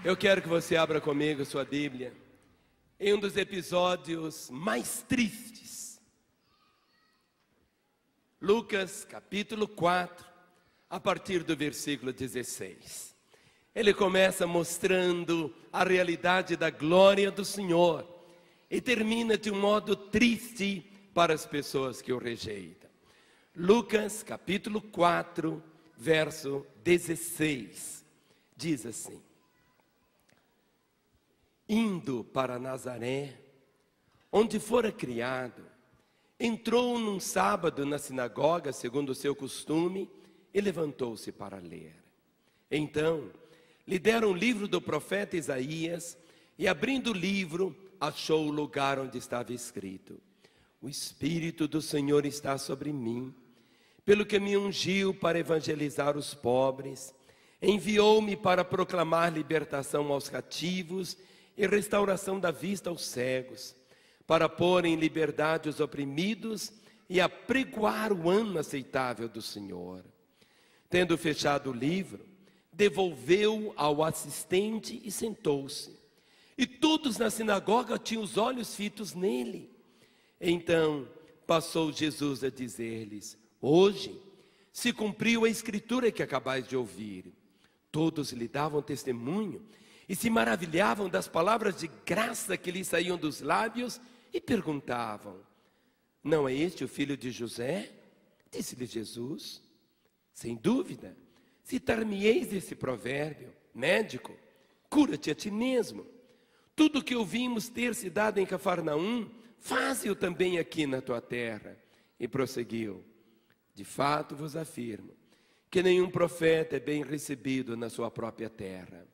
Eu quero que você abra comigo sua Bíblia em um dos episódios mais tristes. Lucas, capítulo 4, a partir do versículo 16. Ele começa mostrando a realidade da glória do Senhor e termina de um modo triste para as pessoas que o rejeitam. Lucas, capítulo 4, verso 16, diz assim: indo para Nazaré, onde fora criado, entrou num sábado na sinagoga, segundo o seu costume, e levantou-se para ler. Então, lhe deram o livro do profeta Isaías, e abrindo o livro, achou o lugar onde estava escrito: o Espírito do Senhor está sobre mim, pelo que me ungiu para evangelizar os pobres, enviou-me para proclamar libertação aos cativos e restauração da vista aos cegos, para pôr em liberdade os oprimidos e apregoar o ano aceitável do Senhor. Tendo fechado o livro, devolveu ao assistente e sentou-se. E todos na sinagoga tinham os olhos fitos nele. Então passou Jesus a dizer-lhes: hoje se cumpriu a escritura que acabais de ouvir. Todos lhe davam testemunho e se maravilhavam das palavras de graça que lhe saíam dos lábios e perguntavam: não é este o filho de José? Disse-lhe Jesus: sem dúvida, citar-me-eis esse provérbio: médico, cura-te a ti mesmo. Tudo o que ouvimos ter se dado em Cafarnaum, faze-o também aqui na tua terra. E prosseguiu: de fato vos afirmo que nenhum profeta é bem recebido na sua própria terra.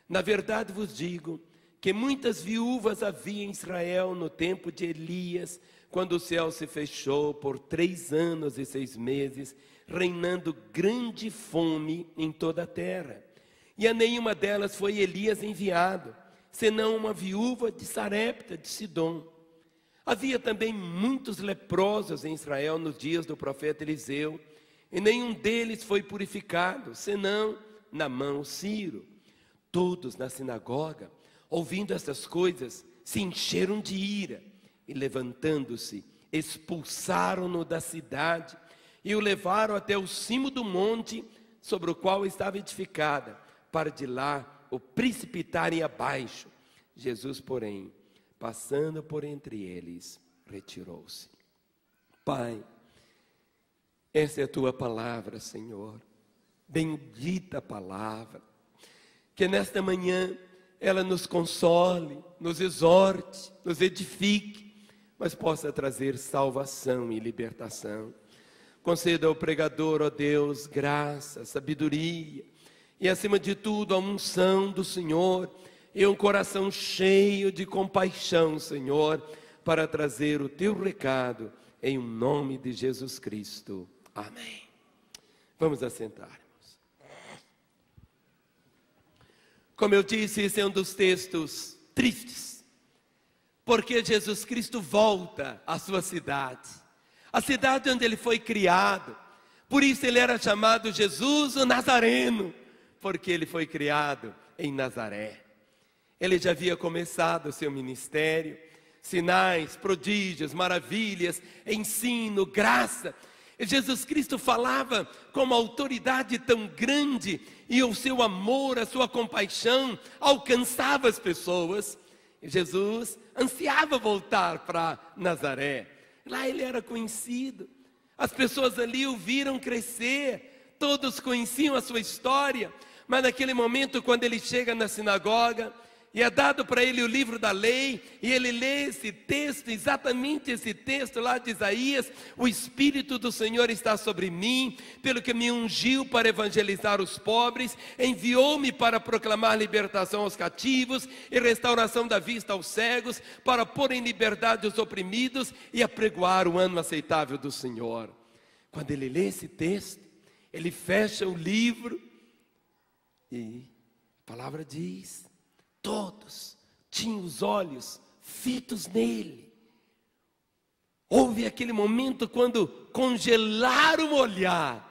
Na verdade vos digo que muitas viúvas havia em Israel no tempo de Elias, quando o céu se fechou por 3 anos e 6 meses, reinando grande fome em toda a terra. E a nenhuma delas foi Elias enviado, senão uma viúva de Sarepta de Sidom. Havia também muitos leprosos em Israel nos dias do profeta Eliseu, e nenhum deles foi purificado, senão Naamã o sírio. Todos na sinagoga, ouvindo estas coisas, se encheram de ira e, levantando-se, expulsaram-no da cidade e o levaram até o cimo do monte sobre o qual estava edificada, para de lá o precipitarem abaixo. Jesus, porém, passando por entre eles, retirou-se. Pai, essa é a tua palavra, Senhor, bendita palavra. Que nesta manhã ela nos console, nos exorte, nos edifique, mas possa trazer salvação e libertação. Conceda ao pregador, ó Deus, graça, sabedoria e, acima de tudo, a unção do Senhor e um coração cheio de compaixão, Senhor, para trazer o teu recado em nome de Jesus Cristo. Amém. Vamos assentar. Como eu disse, esse é um dos textos tristes, porque Jesus Cristo volta à sua cidade, a cidade onde ele foi criado. Por isso ele era chamado Jesus o Nazareno, porque ele foi criado em Nazaré. Ele já havia começado o seu ministério, sinais, prodígios, maravilhas, ensino, graça. E Jesus Cristo falava com uma autoridade tão grande, e o seu amor, a sua compaixão alcançava as pessoas. E Jesus ansiava voltar para Nazaré. Lá ele era conhecido, as pessoas ali o viram crescer, todos conheciam a sua história. Mas naquele momento, quando ele chega na sinagoga, e é dado para ele o livro da lei, e ele lê esse texto, exatamente esse texto lá de Isaías: o Espírito do Senhor está sobre mim, pelo que me ungiu para evangelizar os pobres, enviou-me para proclamar libertação aos cativos e restauração da vista aos cegos, para pôr em liberdade os oprimidos e apregoar o ano aceitável do Senhor. Quando ele lê esse texto, ele fecha o livro e a palavra diz: todos tinham os olhos fitos nele. Houve aquele momento quando congelaram o olhar.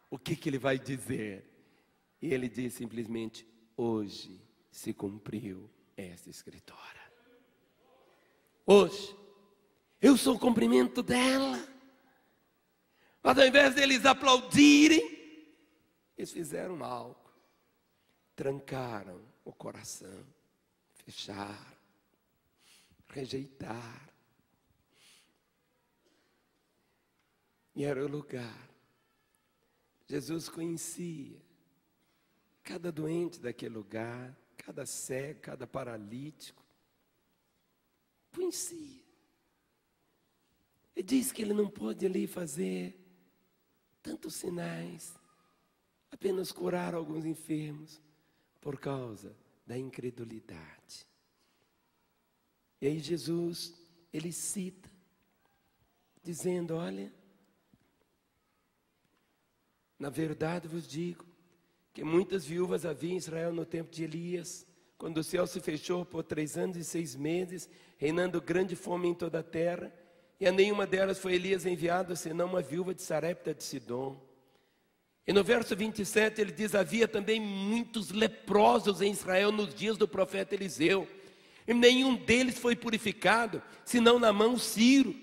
O que ele vai dizer? E ele diz simplesmente: hoje se cumpriu esta escritura. Hoje, eu sou o cumprimento dela. Mas ao invés deles aplaudirem, eles fizeram algo. Trancaram o coração, fecharam, rejeitaram. E era o lugar. Jesus conhecia cada doente daquele lugar, cada cego, cada paralítico. Conhecia. E diz que ele não pôde ali fazer tantos sinais, apenas curar alguns enfermos, por causa da incredulidade. E aí Jesus, ele cita, dizendo, olha, na verdade vos digo, que muitas viúvas havia em Israel no tempo de Elias, quando o céu se fechou por 3 anos e 6 meses, reinando grande fome em toda a terra, e a nenhuma delas foi Elias enviado, senão uma viúva de Sarepta de Sidom. E no verso 27 ele diz, havia também muitos leprosos em Israel nos dias do profeta Eliseu, e nenhum deles foi purificado, senão Naamã Sírio.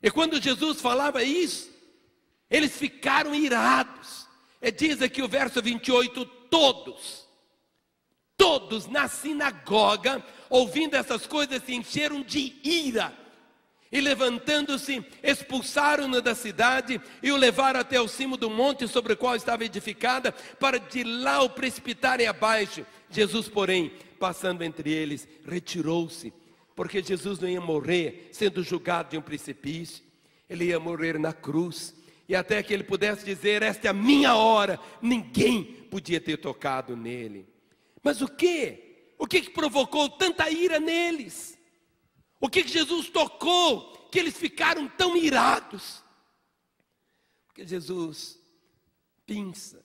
E quando Jesus falava isso, eles ficaram irados. E diz aqui o verso 28, todos na sinagoga, ouvindo essas coisas, se encheram de ira. E levantando-se, expulsaram-no da cidade e o levaram até o cimo do monte sobre o qual estava edificada, para de lá o precipitarem abaixo. Jesus, porém, passando entre eles, retirou-se, porque Jesus não ia morrer sendo julgado de um precipício, ele ia morrer na cruz. E até que ele pudesse dizer, esta é a minha hora, ninguém podia ter tocado nele. Mas o que? O que provocou tanta ira neles? O que Jesus tocou, que eles ficaram tão irados? Porque Jesus pinça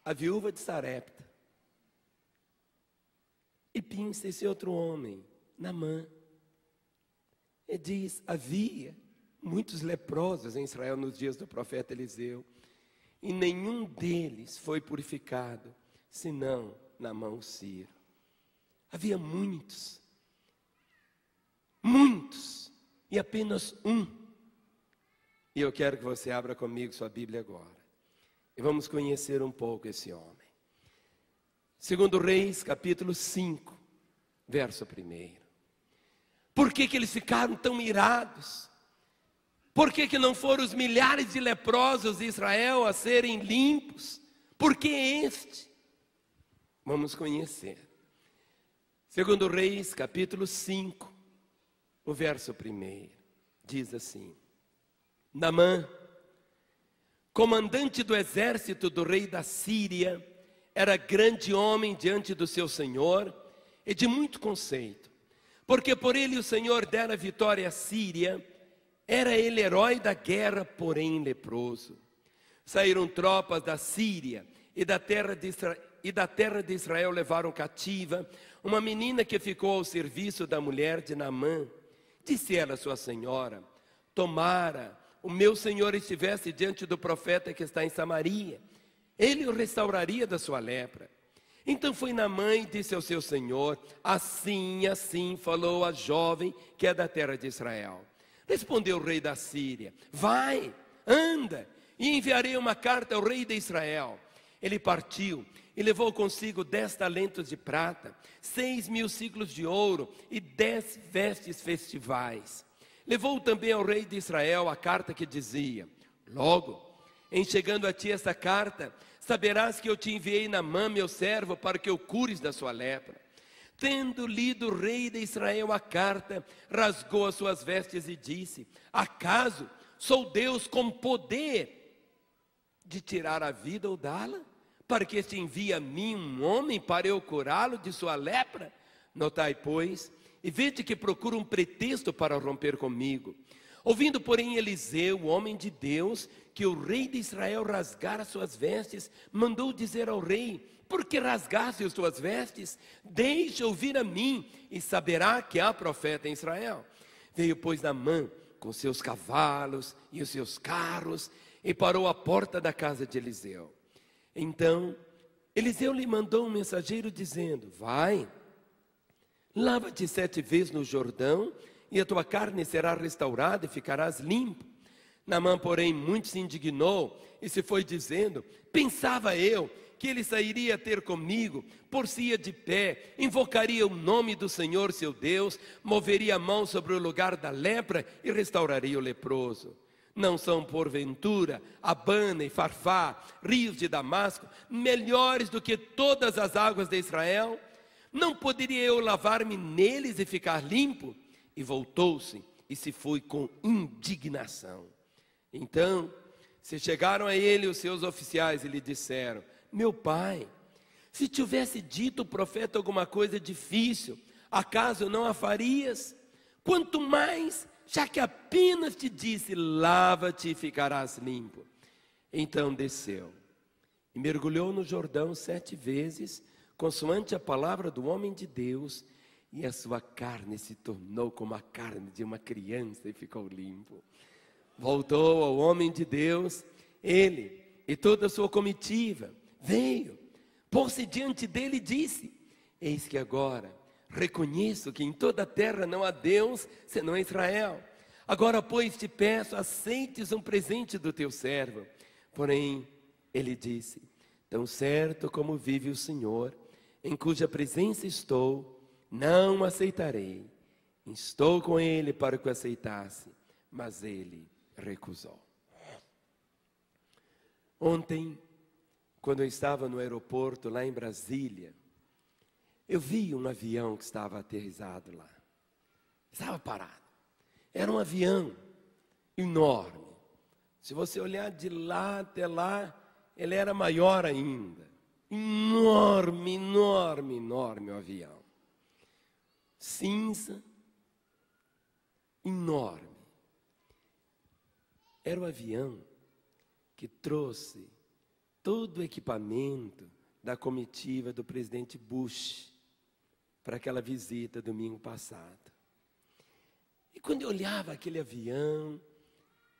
a viúva de Sarepta e pinça esse outro homem, Naamã. E diz, havia muitos leprosos em Israel nos dias do profeta Eliseu, e nenhum deles foi purificado, senão Naamã Sírio. Havia muitos, e apenas um. E eu quero que você abra comigo sua Bíblia agora, e vamos conhecer um pouco esse homem. 2 Reis, capítulo 5, verso 1. Por que eles ficaram tão irados? Por que não foram os milhares de leprosos de Israel a serem limpos? Por que este? Vamos conhecer. 2 Reis, capítulo 5, o verso 1, diz assim: Naamã, comandante do exército do rei da Síria, era grande homem diante do seu senhor e de muito conceito, porque por ele o Senhor dera vitória à Síria. Era ele herói da guerra, porém leproso. Saíram tropas da Síria e da terra de Israel levaram cativa uma menina que ficou ao serviço da mulher de Naamã. Disse ela à sua senhora, tomara o meu senhor estivesse diante do profeta que está em Samaria, ele o restauraria da sua lepra. Então foi Naamã e disse ao seu senhor, assim falou a jovem que é da terra de Israel. Respondeu o rei da Síria, vai, anda, e enviarei uma carta ao rei de Israel. Ele partiu e levou consigo 10 talentos de prata, 6.000 ciclos de ouro e 10 vestes festivais. Levou também ao rei de Israel a carta que dizia, logo, em chegando a ti esta carta, saberás que eu te enviei Naamã, meu servo, para que o cures da sua lepra. Tendo lido o rei de Israel a carta, rasgou as suas vestes e disse, acaso sou Deus com poder de tirar a vida ou dá-la? Para que este envie a mim um homem para eu curá-lo de sua lepra? Notai, pois, e vede que procura um pretexto para romper comigo. Ouvindo, porém, Eliseu, o homem de Deus, que o rei de Israel rasgara suas vestes, mandou dizer ao rei, por que rasgaste as tuas vestes? Deixa ouvir a mim, e saberá que há profeta em Israel. Veio, pois, Naamã com seus cavalos e os seus carros, e parou à porta da casa de Eliseu. Então Eliseu lhe mandou um mensageiro dizendo: vai, lava-te 7 vezes no Jordão, e a tua carne será restaurada e ficarás limpo. Naamã, porém, muito se indignou e se foi dizendo: pensava eu que ele sairia ter comigo, por-se-ia de pé, invocaria o nome do Senhor seu Deus, moveria a mão sobre o lugar da lepra e restauraria o leproso. Não são, porventura, Abana e Farfá, rios de Damasco, melhores do que todas as águas de Israel? Não poderia eu lavar-me neles e ficar limpo? E voltou-se e se foi com indignação. Então, se chegaram a ele os seus oficiais e lhe disseram: meu pai, se tivesse dito o profeta alguma coisa difícil, acaso não a farias? Quanto mais, já que apenas te disse: lava-te e ficarás limpo. Então desceu e mergulhou no Jordão 7 vezes, consoante a palavra do homem de Deus, e a sua carne se tornou como a carne de uma criança e ficou limpo. Voltou ao homem de Deus, ele e toda a sua comitiva, veio, pôs-se diante dele e disse: eis que agora reconheço que em toda a terra não há Deus senão Israel. Agora, pois, te peço, aceites um presente do teu servo. Porém, ele disse: tão certo como vive o Senhor, em cuja presença estou, não aceitarei. Estou com ele para que o aceitasse, mas ele recusou. Ontem, quando eu estava no aeroporto lá em Brasília, eu vi um avião que estava aterrissado lá. Estava parado. Era um avião enorme. Se você olhar de lá até lá, ele era maior ainda. Enorme, enorme, enorme o avião. Cinza, enorme. Era o avião que trouxe todo o equipamento da comitiva do presidente Bush para aquela visita domingo passado. E quando eu olhava aquele avião,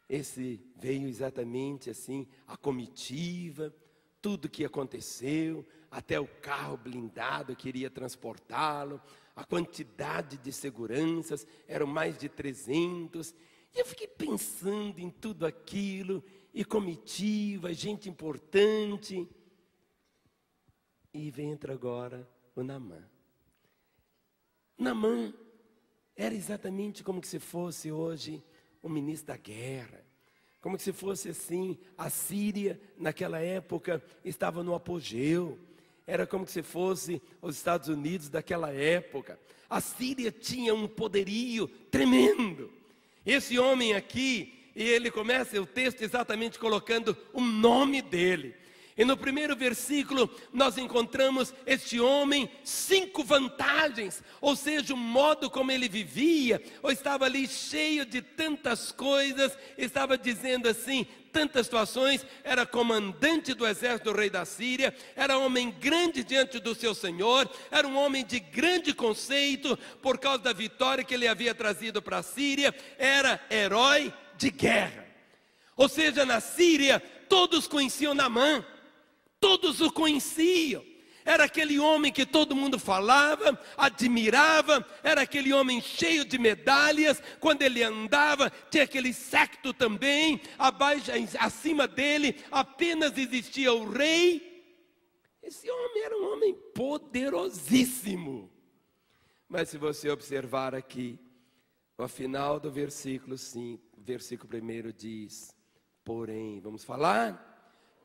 esse veio exatamente assim, a comitiva, tudo que aconteceu, até o carro blindado que iria transportá-lo, a quantidade de seguranças, eram mais de 300. E eu fiquei pensando em tudo aquilo, e comitiva, gente importante. E entra agora o Naamã. Naamã era exatamente como se fosse hoje o ministro da guerra. Como se fosse assim, a Síria naquela época estava no apogeu. Era como se fosse os Estados Unidos daquela época. A Síria tinha um poderio tremendo. Esse homem aqui, e ele começa o texto exatamente colocando o nome dele. E no primeiro versículo nós encontramos este homem 5 vantagens, ou seja, o modo como ele vivia, ou estava ali cheio de tantas coisas, estava dizendo assim, tantas situações, era comandante do exército do rei da Síria, era homem grande diante do seu Senhor, era um homem de grande conceito, por causa da vitória que ele havia trazido para a Síria, era herói de guerra. Ou seja, na Síria, todos conheciam Naamã. Todos o conheciam, era aquele homem que todo mundo falava, admirava, era aquele homem cheio de medalhas, quando ele andava, tinha aquele séquito também, abaixo, acima dele, apenas existia o rei. Esse homem era um homem poderosíssimo. Mas se você observar aqui, ao final do versículo 5, versículo 1 diz, porém, vamos falar?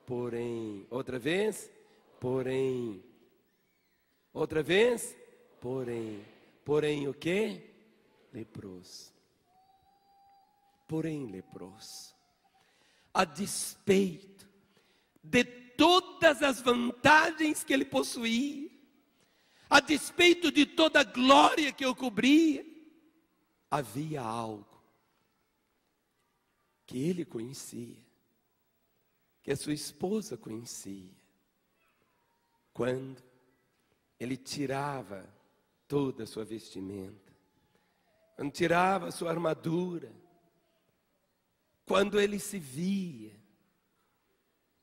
Porém, outra vez, porém, outra vez, porém o quê? Leproso. Porém leproso. A despeito de todas as vantagens que ele possuía, a despeito de toda a glória que o cobria, havia algo que ele conhecia, que a sua esposa conhecia. Quando ele tirava toda a sua vestimenta, quando tirava a sua armadura, quando ele se via,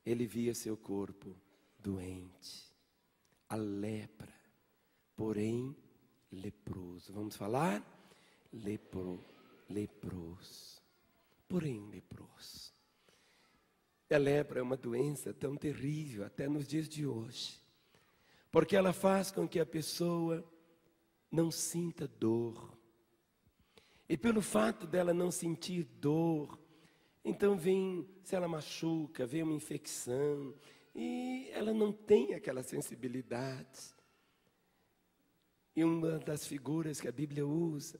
ele via seu corpo doente. a lepra, porém leproso. Vamos falar? Leproso, porém leproso. E a lepra é uma doença tão terrível até nos dias de hoje, porque ela faz com que a pessoa não sinta dor. E pelo fato dela não sentir dor, então vem, se ela machuca, vem uma infecção, e ela não tem aquela sensibilidade. E uma das figuras que a Bíblia usa,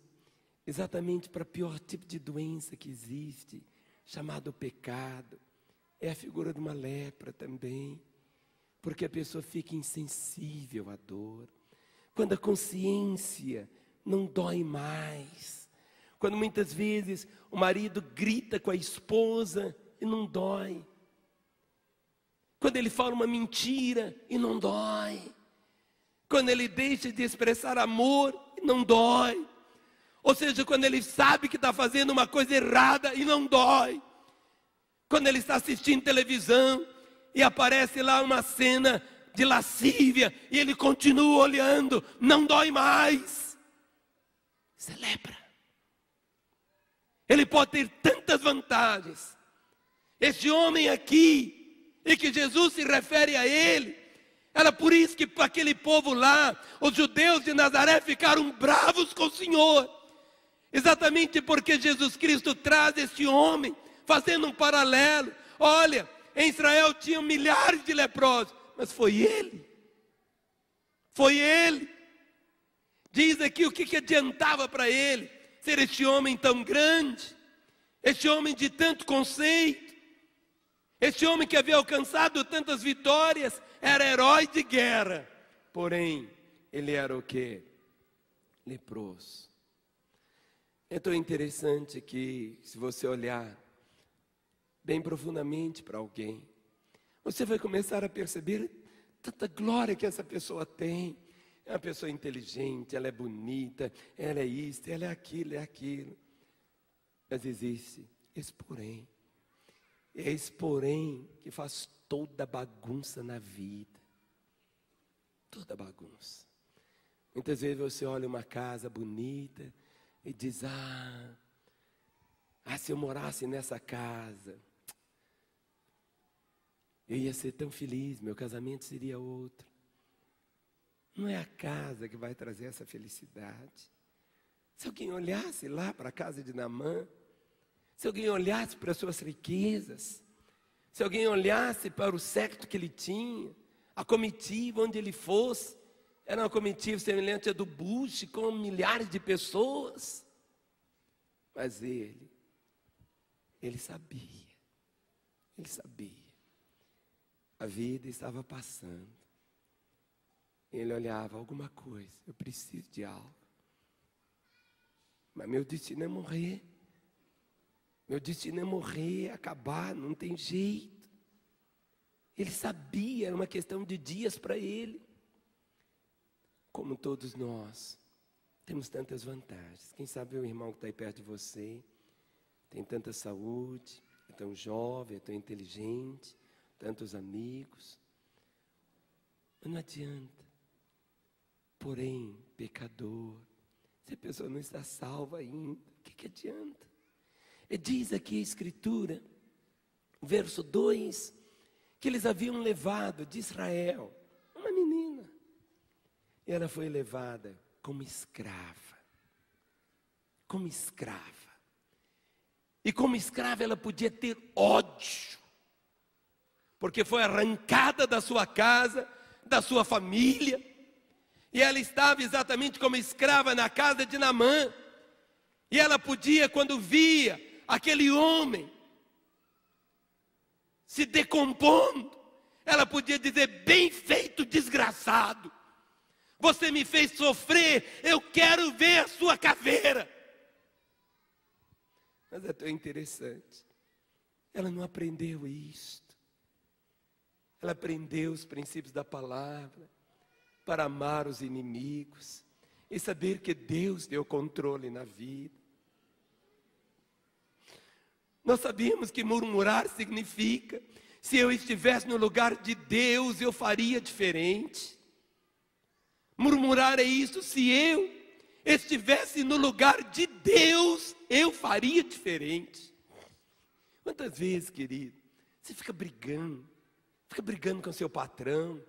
exatamente para o pior tipo de doença que existe, chamado pecado, é a figura de uma lepra também, porque a pessoa fica insensível à dor. Quando a consciência não dói mais, quando muitas vezes o marido grita com a esposa e não dói, quando ele fala uma mentira e não dói, quando ele deixa de expressar amor e não dói, ou seja, quando ele sabe que está fazendo uma coisa errada e não dói, quando ele está assistindo televisão e aparece lá uma cena de lascívia e ele continua olhando, não dói mais. Isso é lepra. Ele pode ter tantas vantagens. Este homem aqui, e que Jesus se refere a ele, era por isso que para aquele povo lá, os judeus de Nazaré ficaram bravos com o Senhor. Exatamente porque Jesus Cristo traz este homem, fazendo um paralelo. Olha, em Israel tinham milhares de leprosos, mas foi ele. Foi ele. Diz aqui o que adiantava para ele ser este homem tão grande, este homem de tanto conceito, este homem que havia alcançado tantas vitórias, era herói de guerra. Porém, ele era o quê? Leproso. É tão interessante que, se você olhar bem profundamente para alguém, você vai começar a perceber tanta glória que essa pessoa tem. É uma pessoa inteligente, ela é bonita, ela é isto, ela é aquilo, é aquilo. Mas existe esse porém. É esse porém que faz toda bagunça na vida. Toda bagunça. Muitas vezes você olha uma casa bonita e diz, se eu morasse nessa casa, eu ia ser tão feliz, meu casamento seria outro. Não é a casa que vai trazer essa felicidade. Se alguém olhasse lá para a casa de Naamã, se alguém olhasse para as suas riquezas, se alguém olhasse para o séquito que ele tinha, a comitiva onde ele fosse, era uma comitiva semelhante à do Bush, com milhares de pessoas. Mas ele sabia, a vida estava passando. Ele olhava, alguma coisa, eu preciso de algo. Mas meu destino é morrer. Meu destino é morrer, acabar, não tem jeito. Ele sabia, era uma questão de dias para ele. Como todos nós, temos tantas vantagens. Quem sabe o irmão que está aí perto de você, tem tanta saúde, é tão jovem, é tão inteligente, tantos amigos. Mas não adianta. Porém, pecador, se a pessoa não está salva ainda, o que adianta? E diz aqui a Escritura, verso 2, que eles haviam levado de Israel uma menina. E ela foi levada como escrava. Como escrava. E como escrava ela podia ter ódio. Porque foi arrancada da sua casa, da sua família. E ela estava exatamente como escrava na casa de Naamã. E ela podia, quando via aquele homem se decompondo, ela podia dizer, bem feito, desgraçado. Você me fez sofrer, eu quero ver a sua caveira. Mas é tão interessante. Ela não aprendeu isto. Ela aprendeu os princípios da palavra para amar os inimigos e saber que Deus deu controle na vida. Nós sabíamos que murmurar significa, se eu estivesse no lugar de Deus, eu faria diferente. Murmurar é isso. Se eu estivesse no lugar de Deus, eu faria diferente. Quantas vezes, querido, você fica brigando com seu patrão,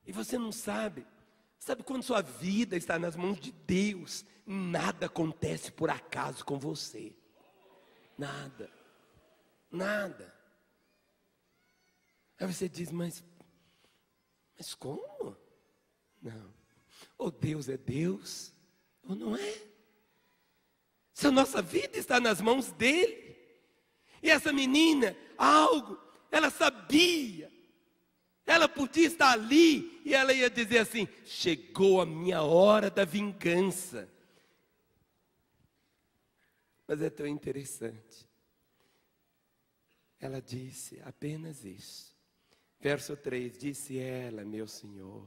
e você não sabe. Sabe quando sua vida está nas mãos de Deus, nada acontece por acaso com você. Nada. Nada. Aí você diz, mas como? Não. Ou Deus é Deus, ou não é. Se a nossa vida está nas mãos dele. E essa menina, ela sabia. Ela podia estar ali e ela ia dizer assim: chegou a minha hora da vingança. Mas é tão interessante. Ela disse apenas isso. Verso 3, disse ela, meu senhor.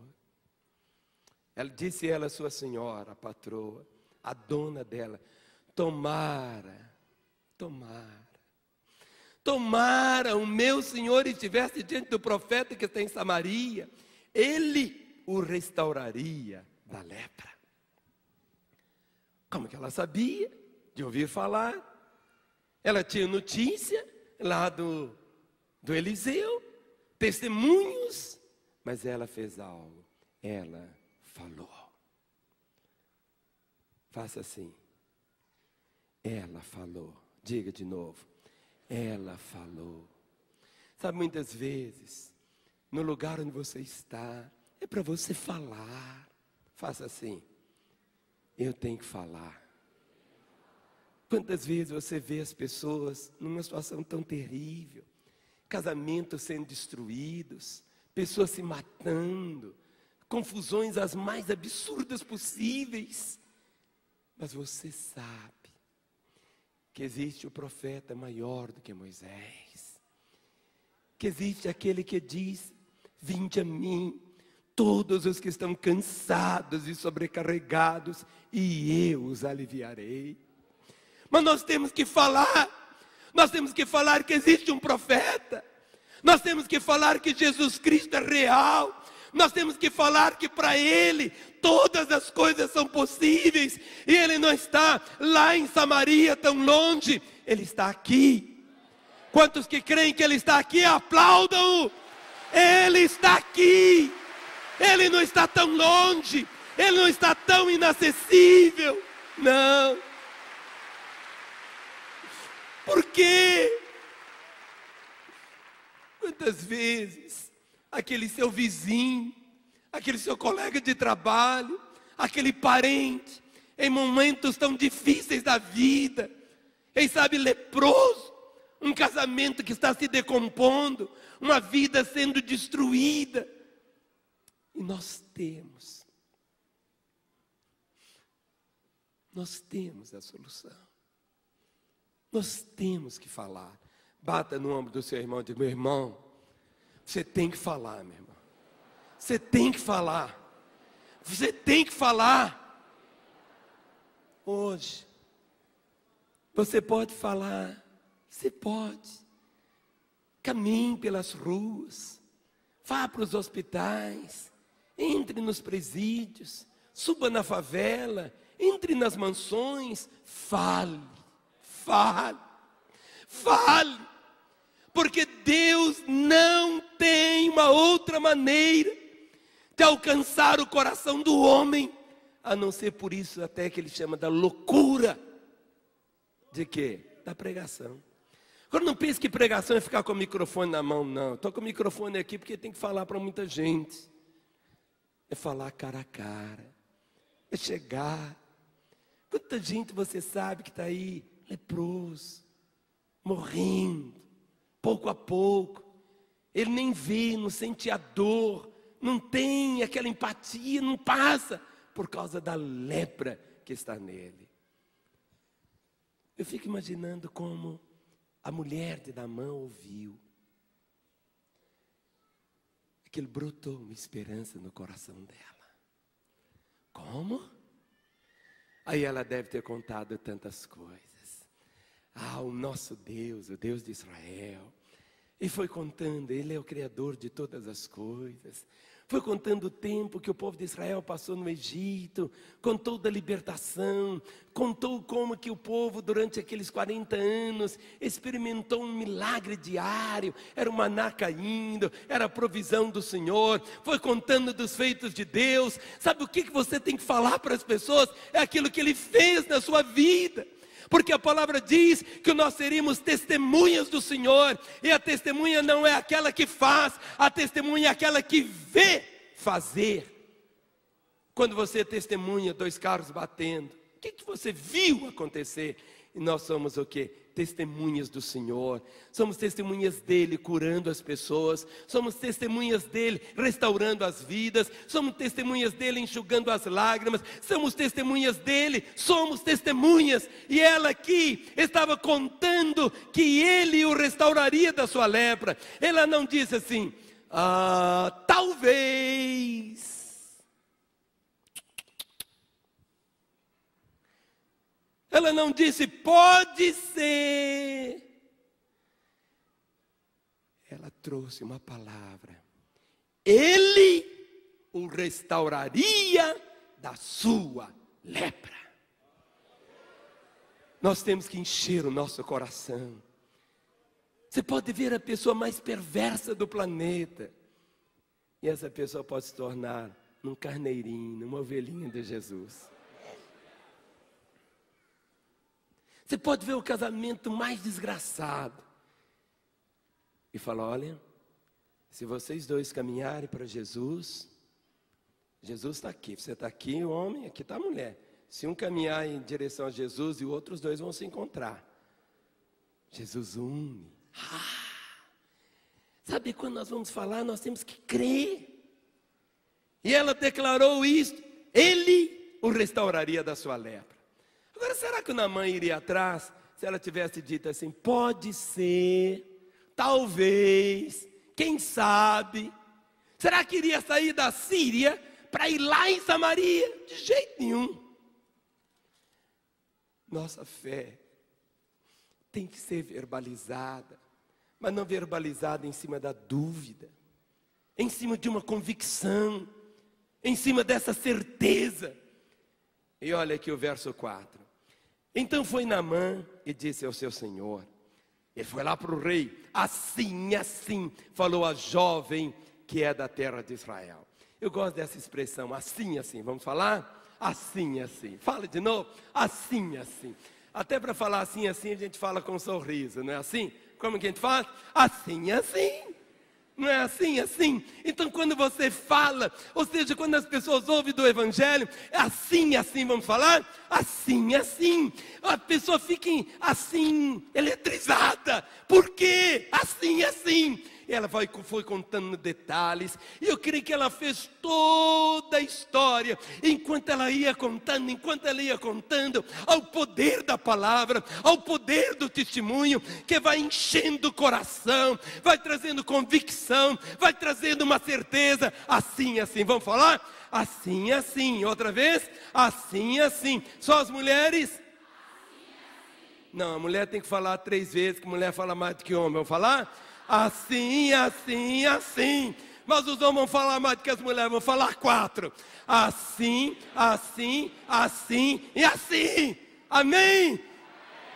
Ela disse ela, sua senhora, a patroa, a dona dela, tomara o meu senhor estivesse diante do profeta que está em Samaria, ele o restauraria da lepra. Como que ela sabia? De ouvir falar. Ela tinha notícia lá do Eliseu, testemunhos, mas ela fez algo. Ela falou. Faça assim. Ela falou. Diga de novo. Ela falou. Sabe, muitas vezes, no lugar onde você está, é para você falar. Faça assim. Eu tenho que falar. Quantas vezes você vê as pessoas numa situação tão terrível, casamentos sendo destruídos, pessoas se matando, confusões as mais absurdas possíveis, mas você sabe que existe o profeta maior do que Moisés, que existe aquele que diz: vinde a mim, todos os que estão cansados e sobrecarregados, e eu os aliviarei. Mas nós temos que falar que existe um profeta, nós temos que falar que Jesus Cristo é real, nós temos que falar que para Ele todas as coisas são possíveis, e Ele não está lá em Samaria tão longe, Ele está aqui. Quantos que creem que Ele está aqui, aplaudam-o. Ele está aqui, Ele não está tão longe, Ele não está tão inacessível, não. Por quê? Quantas vezes aquele seu vizinho, aquele seu colega de trabalho, aquele parente, em momentos tão difíceis da vida, quem sabe leproso, um casamento que está se decompondo, uma vida sendo destruída, e nós temos a solução. Nós temos que falar. Bata no ombro do seu irmão e diga: meu irmão, você tem que falar, meu irmão. Você tem que falar. Você tem que falar. Hoje, você pode falar. Você pode. Caminhe pelas ruas. Vá para os hospitais. Entre nos presídios. Suba na favela. Entre nas mansões. Fale. Fale, porque Deus não tem uma outra maneira de alcançar o coração do homem, a não ser por isso até que ele chama da loucura. De quê? Da pregação. Agora não pense que pregação é ficar com o microfone na mão, não. Estou com o microfone aqui porque tem que falar para muita gente. É falar cara a cara, é chegar. Quanta gente você sabe que está aí leproso, morrendo, pouco a pouco, ele nem vê, não sente a dor, não tem aquela empatia, não passa, por causa da lepra que está nele. Eu fico imaginando como a mulher de Naamã ouviu, aquilo brotou uma esperança no coração dela. Como? Aí ela deve ter contado tantas coisas. O nosso Deus, o Deus de Israel. E foi contando, Ele é o Criador de todas as coisas. Foi contando o tempo que o povo de Israel passou no Egito, contou da libertação, contou como que o povo durante aqueles 40 anos experimentou um milagre diário, era o maná caindo, era a provisão do Senhor, foi contando dos feitos de Deus. Sabe o que você tem que falar para as pessoas? É aquilo que Ele fez na sua vida. Porque a palavra diz que nós seríamos testemunhas do Senhor. E a testemunha não é aquela que faz, a testemunha é aquela que vê fazer. Quando você testemunha 2 carros batendo, o que você viu acontecer? E nós somos o quê? Testemunhas do Senhor. Somos testemunhas dEle curando as pessoas. Somos testemunhas dEle restaurando as vidas. Somos testemunhas dEle enxugando as lágrimas. Somos testemunhas dEle. Somos testemunhas. E ela aqui estava contando que Ele o restauraria da sua lepra. Ela não disse assim, talvez. Ela não disse, pode ser. Ela trouxe uma palavra. Ele o restauraria da sua lepra. Nós temos que encher o nosso coração. Você pode ver a pessoa mais perversa do planeta. E essa pessoa pode se tornar um carneirinho, uma ovelhinha de Jesus. Você pode ver o casamento mais desgraçado e falar, olha, se vocês dois caminharem para Jesus, Jesus está aqui, você está aqui, o homem, aqui está a mulher. Se um caminhar em direção a Jesus, e os outros dois vão se encontrar. Jesus une. Sabe quando nós vamos falar, nós temos que crer. E ela declarou isto, Ele o restauraria da sua lepra. Agora, será que Naamã iria atrás se ela tivesse dito assim, pode ser, talvez, quem sabe? Será que iria sair da Síria para ir lá em Samaria? De jeito nenhum. Nossa fé tem que ser verbalizada, mas não verbalizada em cima da dúvida, em cima de uma convicção, em cima dessa certeza. E olha aqui o verso 4. Então foi Naamã e disse ao seu senhor, ele foi lá para o rei, assim falou a jovem que é da terra de Israel. Eu gosto dessa expressão, assim, vamos falar? Assim. Fala de novo, assim. Até para falar assim, a gente fala com um sorriso, não é assim? Como que a gente faz? Assim. Não é assim? Então quando você fala, ou seja, quando as pessoas ouvem do Evangelho, é assim, vamos falar? Assim. A pessoa fica assim, eletrizada. Por quê? Assim. E ela foi contando detalhes. E eu creio que ela fez toda a história. Enquanto ela ia contando, ao poder da palavra, ao poder do testemunho, que vai enchendo o coração, vai trazendo convicção, vai trazendo uma certeza. Assim, vamos falar? Assim, outra vez? Assim. Só as mulheres? Não, a mulher tem que falar 3 vezes, que mulher fala mais do que homem. Vamos falar? Assim. Mas os homens vão falar mais do que as mulheres, vão falar 4. Assim e assim. Amém?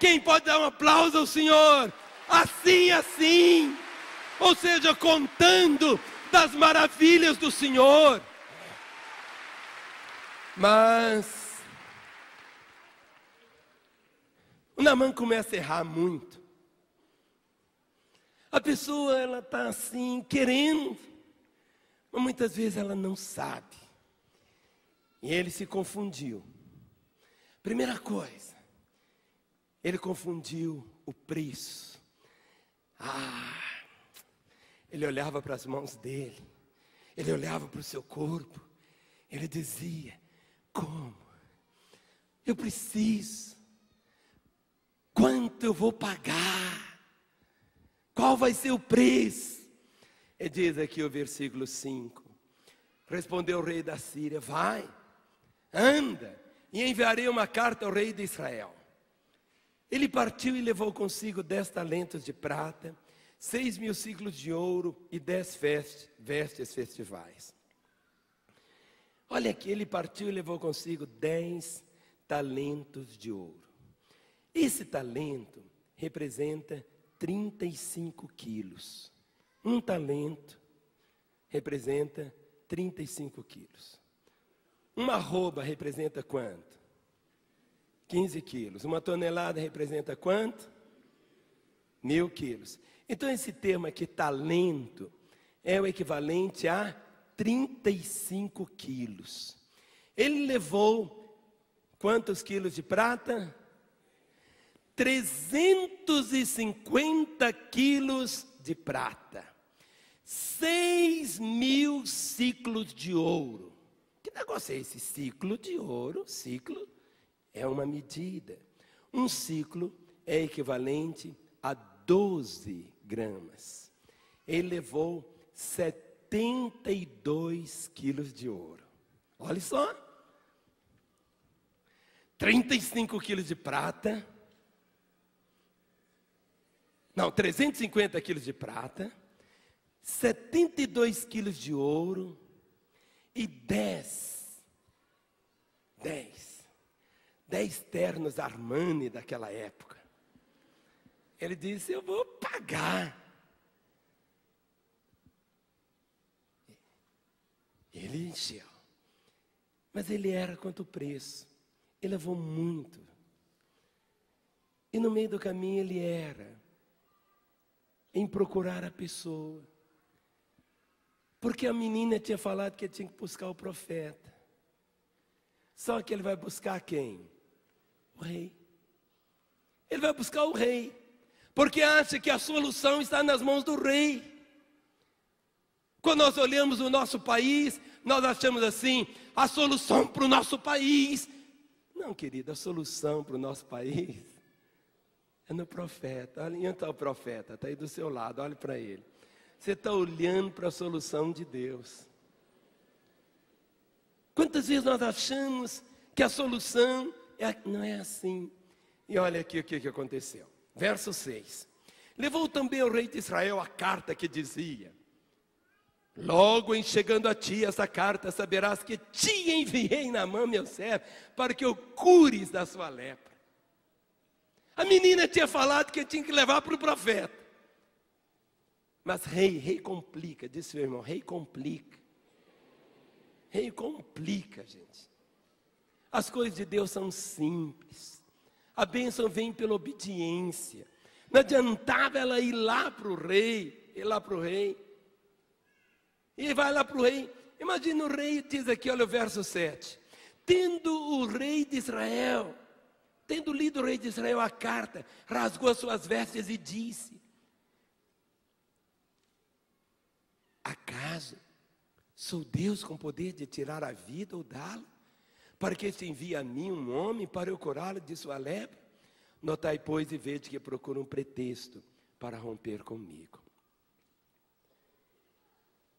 Quem pode dar um aplauso ao Senhor? Assim. Ou seja, contando das maravilhas do Senhor. Mas o Naamã começa a errar muito. A pessoa, ela está assim, querendo, mas muitas vezes ela não sabe. E ele se confundiu. Primeira coisa, ele confundiu o preço. Ele olhava para as mãos dele, ele olhava para o seu corpo, ele dizia, como? Eu preciso. Quanto eu vou pagar? Qual vai ser o preço? E diz aqui o versículo 5. Respondeu o rei da Síria, vai, anda, e enviarei uma carta ao rei de Israel. Ele partiu e levou consigo 10 talentos de prata, 6.000 ciclos de ouro e 10 vestes festivais. Olha aqui, ele partiu e levou consigo 10 talentos de ouro. Esse talento representa 35 quilos. Um talento representa 35 quilos. Uma arroba representa quanto? 15 quilos. Uma tonelada representa quanto? 1000 quilos. Então esse termo aqui, talento, é o equivalente a 35 quilos. Ele levou quantos quilos de prata? 350 quilos de prata. 6.000 ciclos de ouro. Que negócio é esse? Ciclo de ouro, ciclo é uma medida. Um ciclo é equivalente a 12 gramas. Ele levou 72 quilos de ouro. Olha só. 35 quilos de prata. Não, 350 quilos de prata. 72 quilos de ouro. E 10 ternos Armani daquela época. Ele disse, eu vou pagar. Ele encheu. Mas ele era quanto o preço. Ele levou muito. E no meio do caminho ele era em procurar a pessoa. Porque a menina tinha falado que tinha que buscar o profeta. Só que ele vai buscar quem? O rei. Ele vai buscar o rei. Porque acha que a solução está nas mãos do rei. Quando nós olhamos o nosso país, nós achamos assim, a solução para o nosso país. Não, querido, a solução para o nosso país é no profeta. Olha, onde está o profeta? Está aí do seu lado, olhe para ele. Você está olhando para a solução de Deus. Quantas vezes nós achamos que a solução não é assim? E olha aqui o que aconteceu. Verso 6. Levou também o rei de Israel a carta que dizia: logo em chegando a ti essa carta, saberás que te enviei na mão, meu servo, para que o cures da sua lepra. A menina tinha falado que tinha que levar para o profeta. Mas rei complica, disse meu irmão, rei complica. Rei complica, gente. As coisas de Deus são simples. A bênção vem pela obediência. Não adiantava ela ir lá para o rei, E vai lá para o rei. Imagina o rei, diz aqui, olha o verso 7. Tendo lido o rei de Israel a carta, rasgou as suas vestes e disse: acaso sou Deus com poder de tirar a vida ou dá-la? Para que se envie a mim um homem para eu curá-lo de sua lepra? Notai, pois, e vede que procura um pretexto para romper comigo.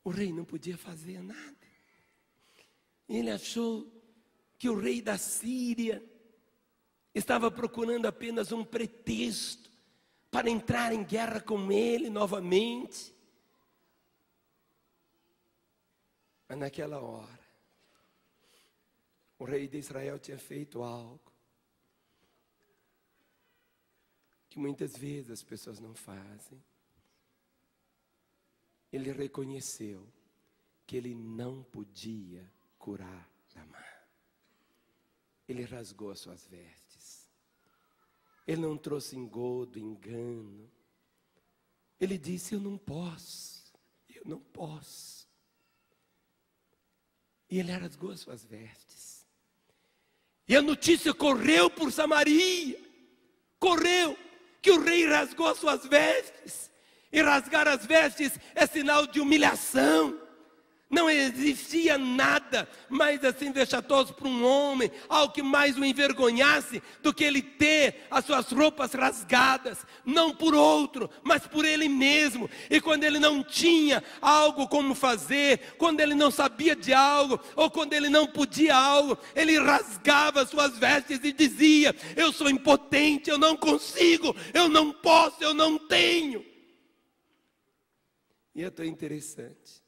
O rei não podia fazer nada. Ele achou que o rei da Síria estava procurando apenas um pretexto para entrar em guerra com ele novamente. Mas naquela hora, o rei de Israel tinha feito algo que muitas vezes as pessoas não fazem. Ele reconheceu que ele não podia curar Naamã. Ele rasgou as suas vestes. Ele não trouxe engodo, engano. Ele disse: eu não posso. E ele rasgou as suas vestes. E a notícia correu por Samaria. Correu que o rei rasgou as suas vestes. E rasgar as vestes é sinal de humilhação. Não existia nada mais assim vexatoso para um homem, algo que mais o envergonhasse do que ele ter as suas roupas rasgadas, não por outro, mas por ele mesmo. E quando ele não tinha algo como fazer, quando ele não sabia de algo, ou quando ele não podia algo, ele rasgava as suas vestes e dizia: eu sou impotente, eu não consigo, eu não posso, eu não tenho. E é tão interessante.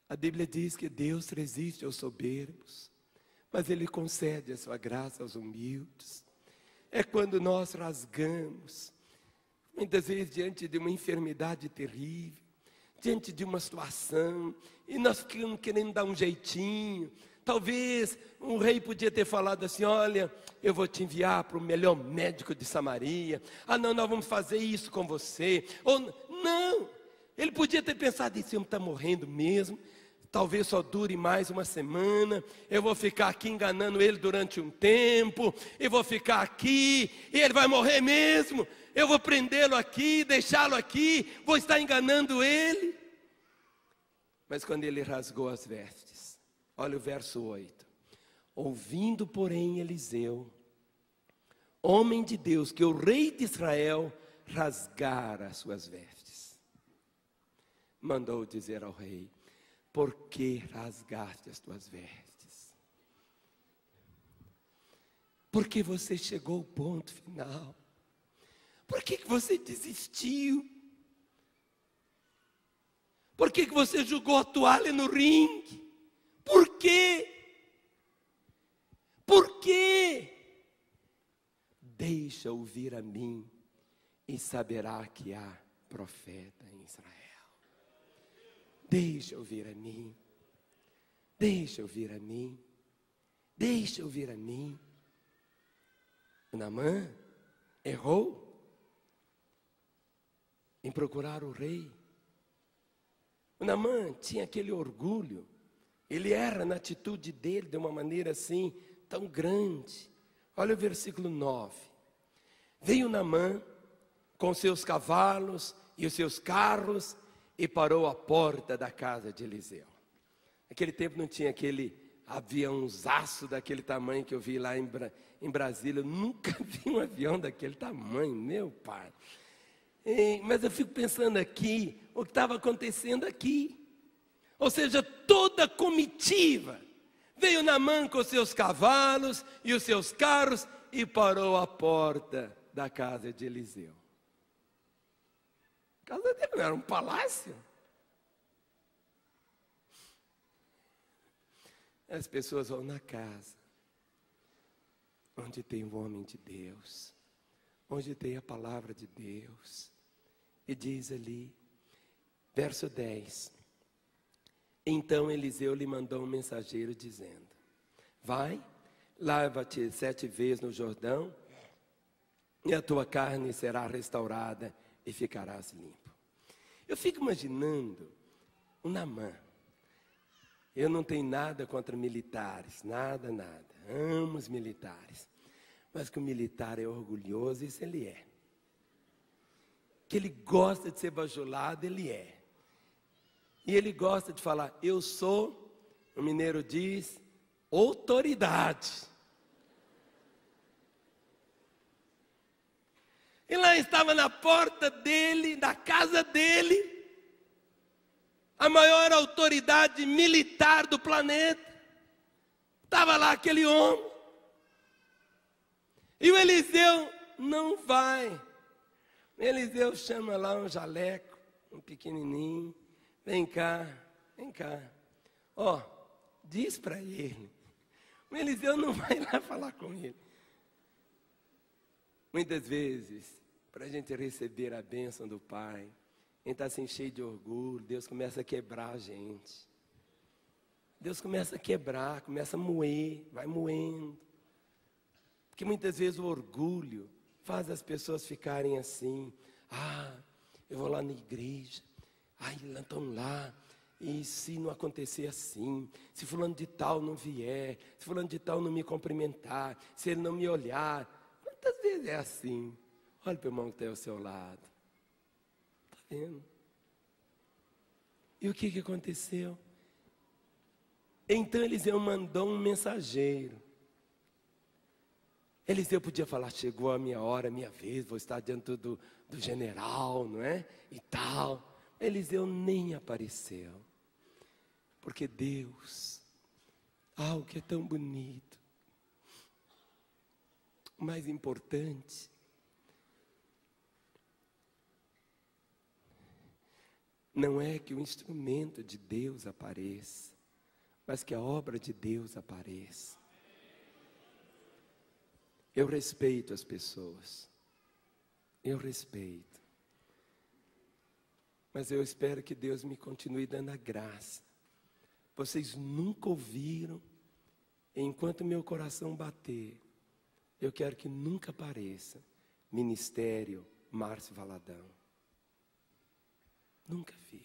A Bíblia diz que Deus resiste aos soberbos, mas Ele concede a sua graça aos humildes. É quando nós rasgamos, muitas vezes diante de uma enfermidade terrível, diante de uma situação, e nós ficamos querendo dar um jeitinho. Talvez um rei podia ter falado assim: olha, eu vou te enviar para o melhor médico de Samaria. Ah, não, nós vamos fazer isso com você. Ou não, ele podia ter pensado: esse homem está morrendo mesmo, talvez só dure mais uma semana, eu vou ficar aqui enganando ele durante um tempo, e vou ficar aqui, e ele vai morrer mesmo, eu vou prendê-lo aqui, deixá-lo aqui, vou estar enganando ele. Mas quando ele rasgou as vestes, olha o verso 8, ouvindo porém Eliseu, homem de Deus, que o rei de Israel rasgara as suas vestes, mandou dizer ao rei: por que rasgaste as tuas vestes? Porque você chegou ao ponto final. Por que você desistiu? Por que você jogou a toalha no ringue? Por quê? Por quê? Deixa ouvir a mim e saberá que há profeta em Israel. Deixa ouvir a mim. Deixa ouvir a mim. Deixa ouvir a mim. O Naamã errou em procurar o rei. O Naamã tinha aquele orgulho. Ele erra na atitude dele de uma maneira assim, tão grande. Olha o versículo 9. Veio Naamã com seus cavalos e os seus carros e parou à porta da casa de Eliseu. Naquele tempo não tinha aquele aviãozaço daquele tamanho que eu vi lá em Brasília. Eu nunca vi um avião daquele tamanho, meu pai. Mas eu fico pensando aqui, o que estava acontecendo aqui. Ou seja, toda a comitiva veio Naamã com os seus cavalos e os seus carros e parou à porta da casa de Eliseu. A casa dele não era um palácio. As pessoas vão na casa onde tem um homem de Deus, onde tem a palavra de Deus, e diz ali, verso 10, então Eliseu lhe mandou um mensageiro dizendo: vai, lava-te 7 vezes no Jordão, e a tua carne será restaurada e ficarás limpo. Eu fico imaginando o Naamã. Eu não tenho nada contra militares, nada, amo os militares, mas que o militar é orgulhoso, isso ele é. Que ele gosta de ser bajulado, ele é. E ele gosta de falar: eu sou, o mineiro diz, autoridade. E lá estava na porta dele, da casa dele, a maior autoridade militar do planeta. Estava lá aquele homem. E o Eliseu não vai. Eliseu chama lá um jaleco, um pequenininho. Vem cá, vem cá. Ó, diz para ele. O Eliseu não vai lá falar com ele. Muitas vezes, para a gente receber a bênção do Pai, a gente está assim cheio de orgulho, Deus começa a quebrar a gente. Deus começa a quebrar, começa a moer, vai moendo. Porque muitas vezes o orgulho faz as pessoas ficarem assim: ah, eu vou lá na igreja, ai, estão lá, e se não acontecer assim, se fulano de tal não vier, se fulano de tal não me cumprimentar, se ele não me olhar. Quantas vezes é assim? Olha para o irmão que está ao seu lado. Está vendo? E o que aconteceu? Então Eliseu mandou um mensageiro. Eliseu podia falar: chegou a minha hora, a minha vez, vou estar diante do general, não é? E tal. Eliseu nem apareceu. Porque Deus, algo que é tão bonito, o mais importante, não é que o instrumento de Deus apareça, mas que a obra de Deus apareça. Eu respeito as pessoas, eu respeito, mas eu espero que Deus me continue dando a graça. Vocês nunca ouviram, enquanto meu coração bater, eu quero que nunca apareça Ministério Márcio Valadão. Nunca viram.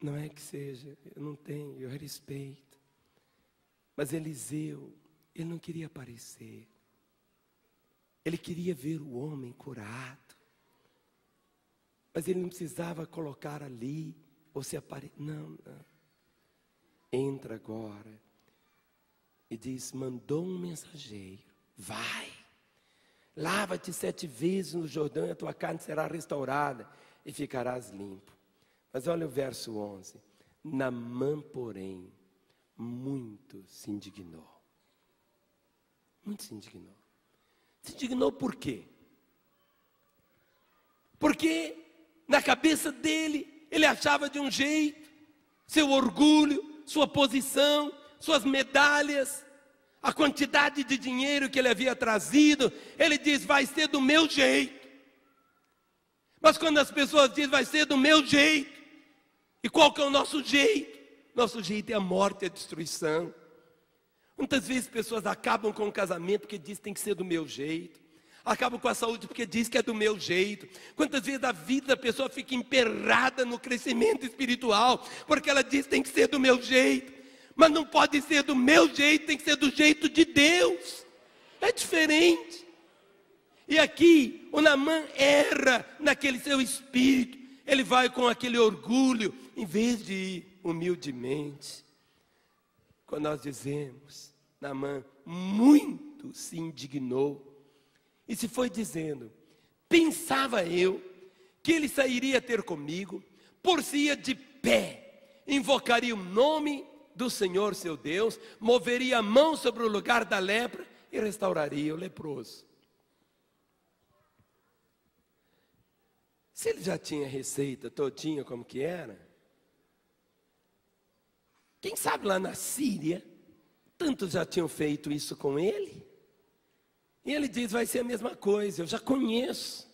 Não é que seja, eu não tenho, eu respeito. Mas Eliseu, ele não queria aparecer. Ele queria ver o homem curado. Mas ele não precisava colocar ali, ou se aparecer. Não. Entra agora. E diz, mandou um mensageiro. Vai. Lava-te 7 vezes no Jordão e a tua carne será restaurada e ficarás limpo. Mas olha o verso 11. Naamã, porém, muito se indignou. Muito se indignou. Se indignou por quê? Porque na cabeça dele, ele achava de um jeito, seu orgulho, sua posição, suas medalhas, a quantidade de dinheiro que ele havia trazido, ele diz, vai ser do meu jeito. Mas quando as pessoas dizem, vai ser do meu jeito, e qual que é o nosso jeito? Nosso jeito é a morte e a destruição. Muitas vezes pessoas acabam com o casamento porque diz que tem que ser do meu jeito. Acabam com a saúde porque diz que é do meu jeito. Quantas vezes a vida da pessoa fica emperrada no crescimento espiritual, porque ela diz que tem que ser do meu jeito. Mas não pode ser do meu jeito, tem que ser do jeito de Deus. É diferente. E aqui o Naamã erra naquele seu espírito. Ele vai com aquele orgulho, em vez de ir humildemente. Quando nós dizemos, Naamã muito se indignou. E se foi dizendo, pensava eu que ele sairia ter comigo, por-se-ia de pé, invocaria o nome do Senhor seu Deus, moveria a mão sobre o lugar da lepra e restauraria o leproso. Se ele já tinha receita todinha como que era, quem sabe lá na Síria, tantos já tinham feito isso com ele? E ele diz, vai ser a mesma coisa, eu já conheço,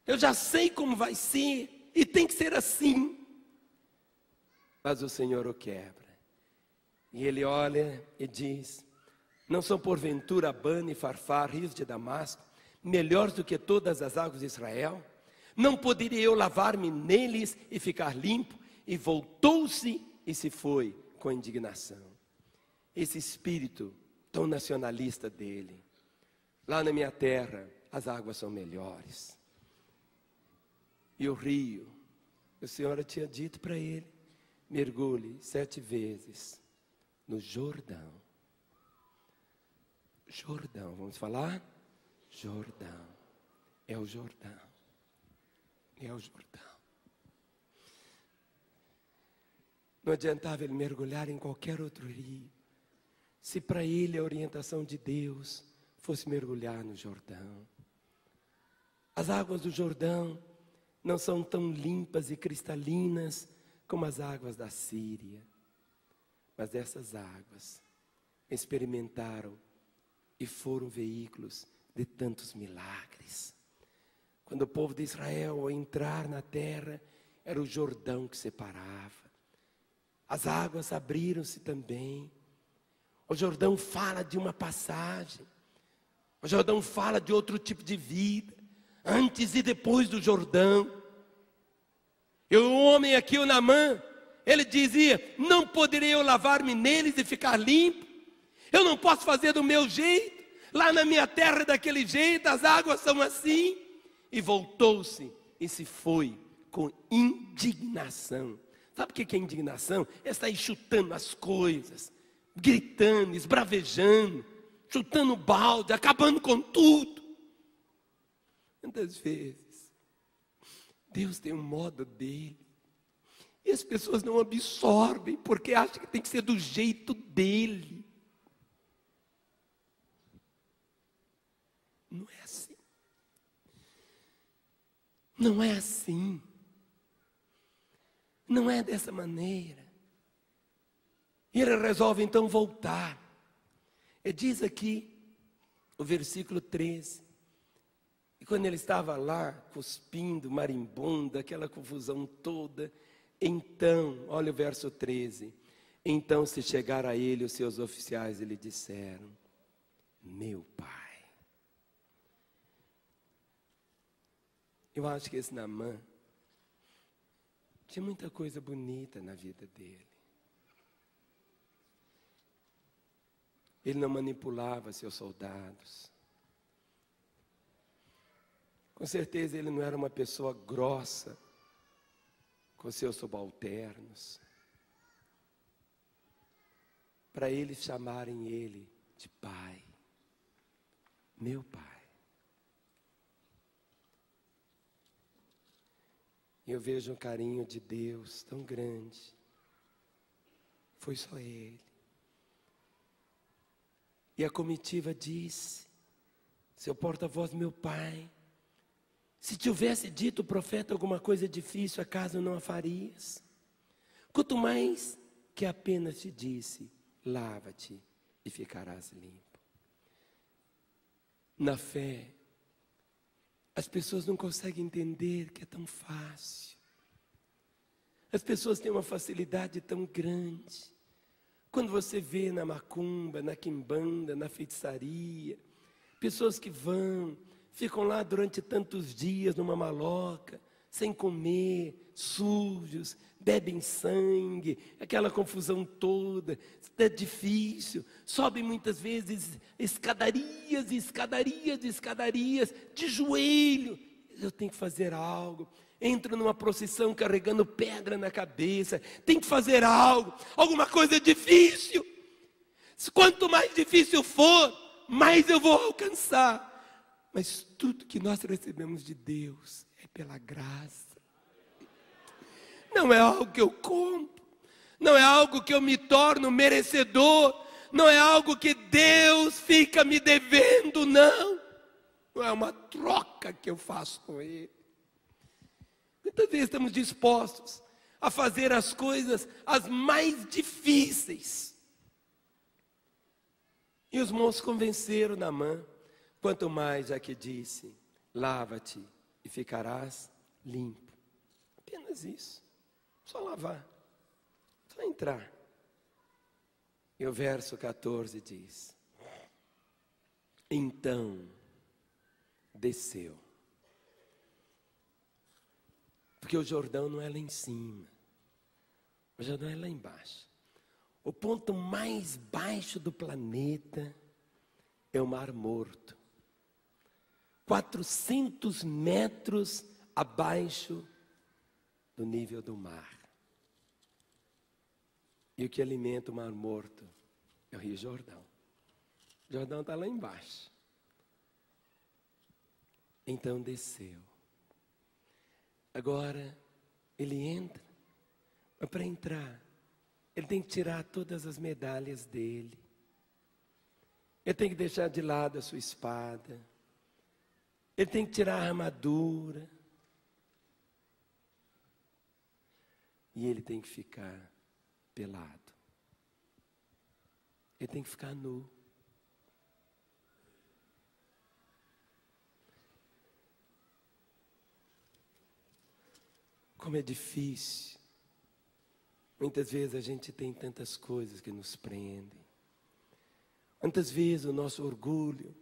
eu já sei como vai ser, e tem que ser assim. Mas o Senhor o quebra, e ele olha e diz, não são porventura Abana e Farfar, rios de Damasco, melhores do que todas as águas de Israel? Não poderia eu lavar-me neles e ficar limpo? E voltou-se e se foi com indignação. Esse espírito tão nacionalista dele, lá na minha terra, as águas são melhores. E o rio, o Senhor tinha dito para ele, mergulhe 7 vezes no Jordão. Jordão, vamos falar? Jordão, é o Jordão. É o Jordão. Não adiantava ele mergulhar em qualquer outro rio, se para ele a orientação de Deus fosse mergulhar no Jordão. As águas do Jordão não são tão limpas e cristalinas como as águas da Síria, mas essas águas experimentaram e foram veículos de tantos milagres. Quando o povo de Israel, ao entrar na terra, era o Jordão que separava. As águas abriram-se também. O Jordão fala de uma passagem. O Jordão fala de outro tipo de vida, antes e depois do Jordão. E o homem aqui, o Naamã, ele dizia, não poderei eu lavar-me neles e ficar limpo? Eu não posso fazer do meu jeito? Lá na minha terra é daquele jeito, as águas são assim. E voltou-se e se foi com indignação. Sabe o que é indignação? É sair chutando as coisas, gritando, esbravejando, chutando balde, acabando com tudo. Quantas vezes Deus tem um modo dele e as pessoas não absorvem porque acham que tem que ser do jeito dele. Não é assim. Não é assim. Não é dessa maneira. E ele resolve então voltar. E diz aqui, o versículo 13. E quando ele estava lá, cuspindo, marimbondo, aquela confusão toda, então, olha o verso 13. Então se chegaram a ele os seus oficiais e lhe disseram: meu pai. Eu acho que esse Naamã tinha muita coisa bonita na vida dele. Ele não manipulava seus soldados. Com certeza ele não era uma pessoa grossa com seus subalternos. Para eles chamarem ele de pai. Meu pai. Eu vejo um carinho de Deus tão grande. Foi só ele. E a comitiva disse: seu porta-voz, meu pai, se tivesse dito o profeta alguma coisa difícil, acaso não a farias? Quanto mais que apenas te disse: lava-te e ficarás limpo. Na fé, as pessoas não conseguem entender que é tão fácil. As pessoas têm uma facilidade tão grande. Quando você vê na macumba, na quimbanda, na feitiçaria, pessoas que vão, ficam lá durante tantos dias numa maloca, sem comer, sujos, bebem sangue, aquela confusão toda, é difícil, sobem muitas vezes escadarias, escadarias, escadarias, de joelho. Eu tenho que fazer algo. Entro numa procissão carregando pedra na cabeça, tem que fazer algo, alguma coisa difícil. Quanto mais difícil for, mais eu vou alcançar. Mas tudo que nós recebemos de Deus é pela graça. Não é algo que eu compro, não é algo que eu me torno merecedor, não é algo que Deus fica me devendo, não. Não é uma troca que eu faço com Ele. Muitas vezes estamos dispostos a fazer as coisas as mais difíceis. E os moços convenceram Naamã. Quanto mais, já que disse: lava-te e ficarás limpo. Apenas isso. Só lavar. Só entrar. E o verso 14 diz: então desceu. Porque o Jordão não é lá em cima. O Jordão é lá embaixo. O ponto mais baixo do planeta é o Mar Morto. 400 metros abaixo do nível do mar. E o que alimenta o Mar Morto é o Rio Jordão. O Jordão está lá embaixo. Então desceu. Agora ele entra. Mas para entrar, ele tem que tirar todas as medalhas dele. Ele tem que deixar de lado a sua espada. Ele tem que tirar a armadura. E ele tem que ficar pelado. Ele tem que ficar nu. Como é difícil. Muitas vezes a gente tem tantas coisas que nos prendem. Quantas vezes o nosso orgulho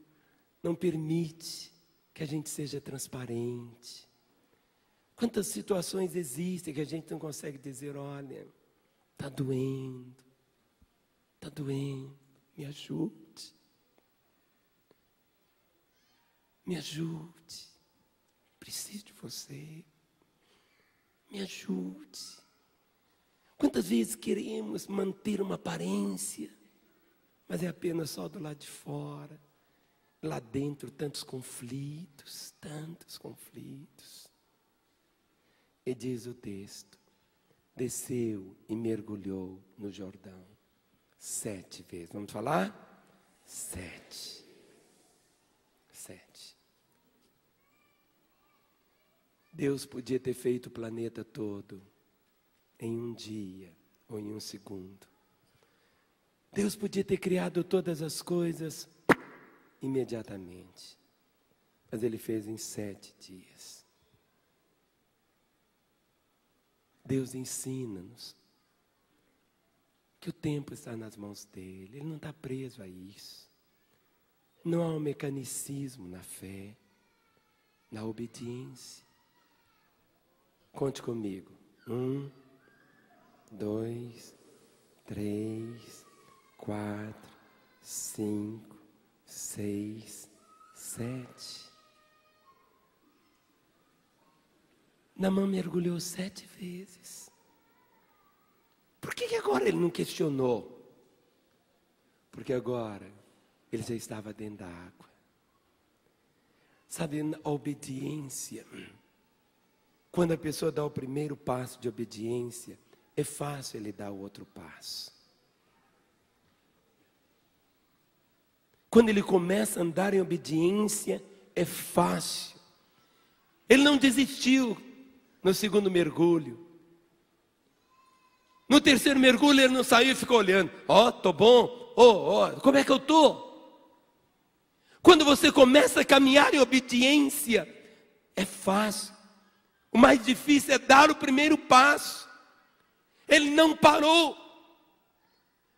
não permite que a gente seja transparente. Quantas situações existem que a gente não consegue dizer: olha, está doendo, me ajude. Me ajude, preciso de você, me ajude. Quantas vezes queremos manter uma aparência, mas é apenas só do lado de fora. Lá dentro tantos conflitos. E diz o texto: desceu e mergulhou no Jordão 7 vezes. Vamos falar? 7. Deus podia ter feito o planeta todo em um dia ou em um segundo. Deus podia ter criado todas as coisas imediatamente, mas Ele fez em 7 dias. Deus ensina-nos que o tempo está nas mãos dEle, Ele não está preso a isso. Não há um mecanicismo na fé, na obediência. Conte comigo. 1, 2, 3, 4, 5, 6, 7. Naamã mergulhou 7 vezes. Por que agora ele não questionou? Porque agora ele já estava dentro da água. Sabe, a obediência, quando a pessoa dá o primeiro passo de obediência, é fácil ele dar o outro passo. Quando ele começa a andar em obediência, é fácil. Ele não desistiu no segundo mergulho. No terceiro mergulho ele não saiu e ficou olhando. Tô bom. Como é que eu tô? Quando você começa a caminhar em obediência, é fácil. O mais difícil é dar o primeiro passo. Ele não parou.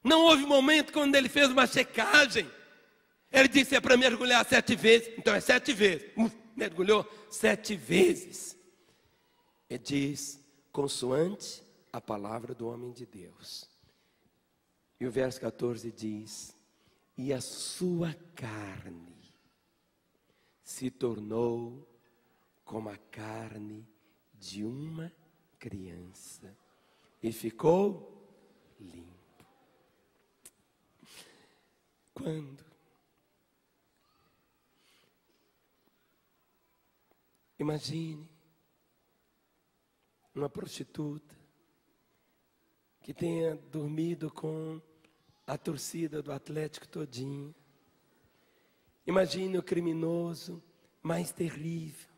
Não houve momento quando ele fez uma checagem. Ele disse, é para mergulhar 7 vezes. Então é 7 vezes. Mergulhou 7 vezes. E diz, consoante a palavra do homem de Deus. E o verso 14 diz, e a sua carne se tornou como a carne de uma criança e ficou limpo. Quando? Imagine uma prostituta que tenha dormido com a torcida do Atlético todinha. Imagine o criminoso mais terrível.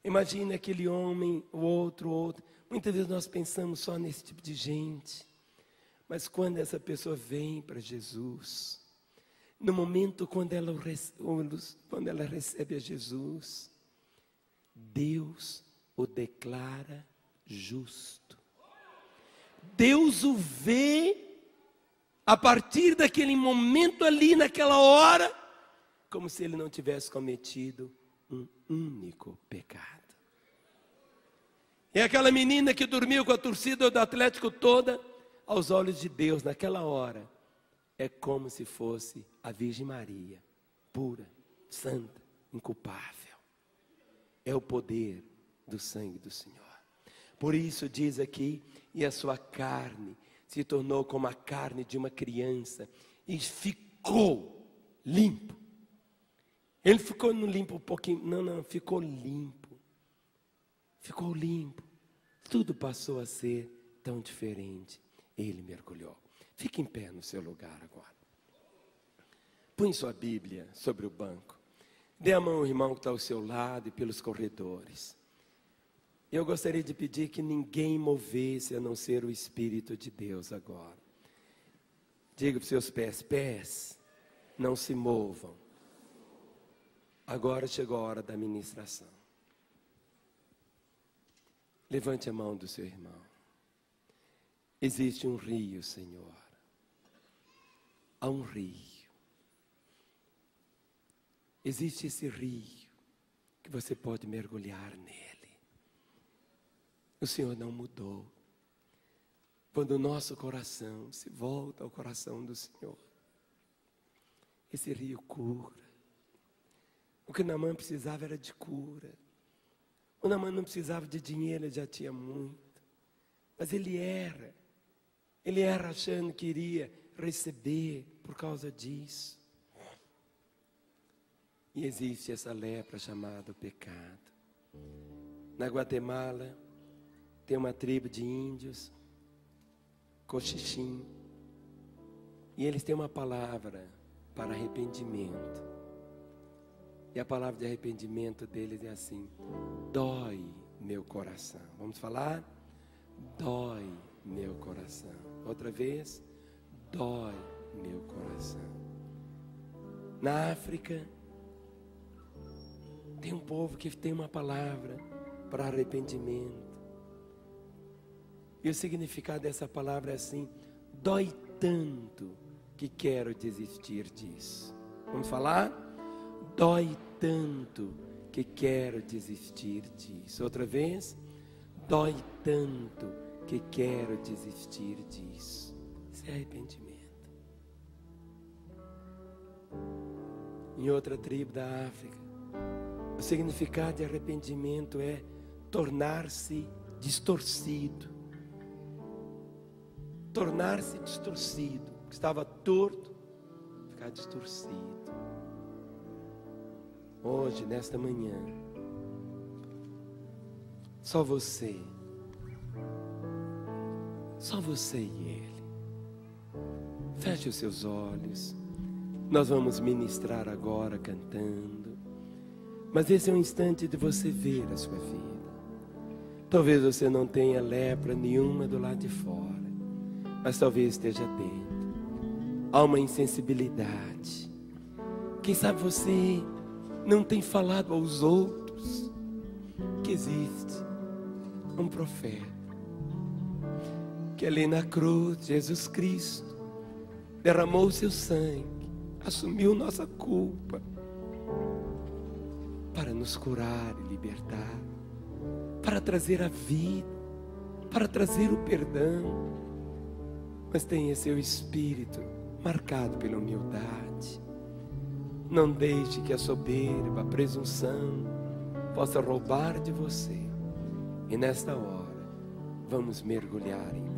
Imagine aquele homem, o outro. Muitas vezes nós pensamos só nesse tipo de gente. Mas quando essa pessoa vem para Jesus, no momento quando ela recebe a Jesus, Deus o declara justo. Deus o vê a partir daquele momento ali, naquela hora, como se ele não tivesse cometido um único pecado. E aquela menina que dormiu com a torcida do Atlético toda, aos olhos de Deus, naquela hora, é como se fosse a Virgem Maria, pura, santa, inculpável. É o poder do sangue do Senhor. Por isso diz aqui, e a sua carne se tornou como a carne de uma criança e ficou limpo. Ele ficou no limpo um pouquinho, não, ficou limpo. Ficou limpo. Tudo passou a ser tão diferente. Ele mergulhou. Fique em pé no seu lugar agora. Põe sua Bíblia sobre o banco. Dê a mão ao irmão que está ao seu lado e pelos corredores. Eu gostaria de pedir que ninguém movesse a não ser o Espírito de Deus agora. Diga para os seus pés, não se movam. Agora chegou a hora da ministração. Levante a mão do seu irmão. Existe um rio, Senhor. Há um rio. Existe esse rio que você pode mergulhar nele. O Senhor não mudou. Quando o nosso coração se volta ao coração do Senhor, esse rio cura. O que Naamã precisava era de cura. O Naamã não precisava de dinheiro, ele já tinha muito. Mas ele era achando que iria receber por causa disso. E existe essa lepra chamada pecado. Na Guatemala, tem uma tribo de índios, Cochichim, e eles têm uma palavra para arrependimento. E a palavra de arrependimento deles é assim: dói meu coração. Vamos falar? Dói meu coração. Outra vez, dói meu coração. Na África, tem um povo que tem uma palavra para arrependimento. E o significado dessa palavra é assim: dói tanto que quero desistir disso. Vamos falar? Dói tanto que quero desistir disso. Outra vez, dói tanto que quero desistir disso. Isso é arrependimento. Em outra tribo da África, o significado de arrependimento é tornar-se distorcido. Tornar-se distorcido. Estava torto, ficar distorcido. Hoje, nesta manhã, só você e Ele. Feche os seus olhos. Nós vamos ministrar agora cantando. Mas esse é um instante de você ver a sua vida. Talvez você não tenha lepra nenhuma do lado de fora, mas talvez esteja dentro. Há uma insensibilidade. Quem sabe você não tem falado aos outros que existe um profeta, que ali na cruz, Jesus Cristo derramou o seu sangue, assumiu nossa culpa para nos curar e libertar, para trazer a vida, para trazer o perdão. Mas tenha seu espírito marcado pela humildade. Não deixe que a soberba, a presunção possa roubar de você. E nesta hora, vamos mergulhar em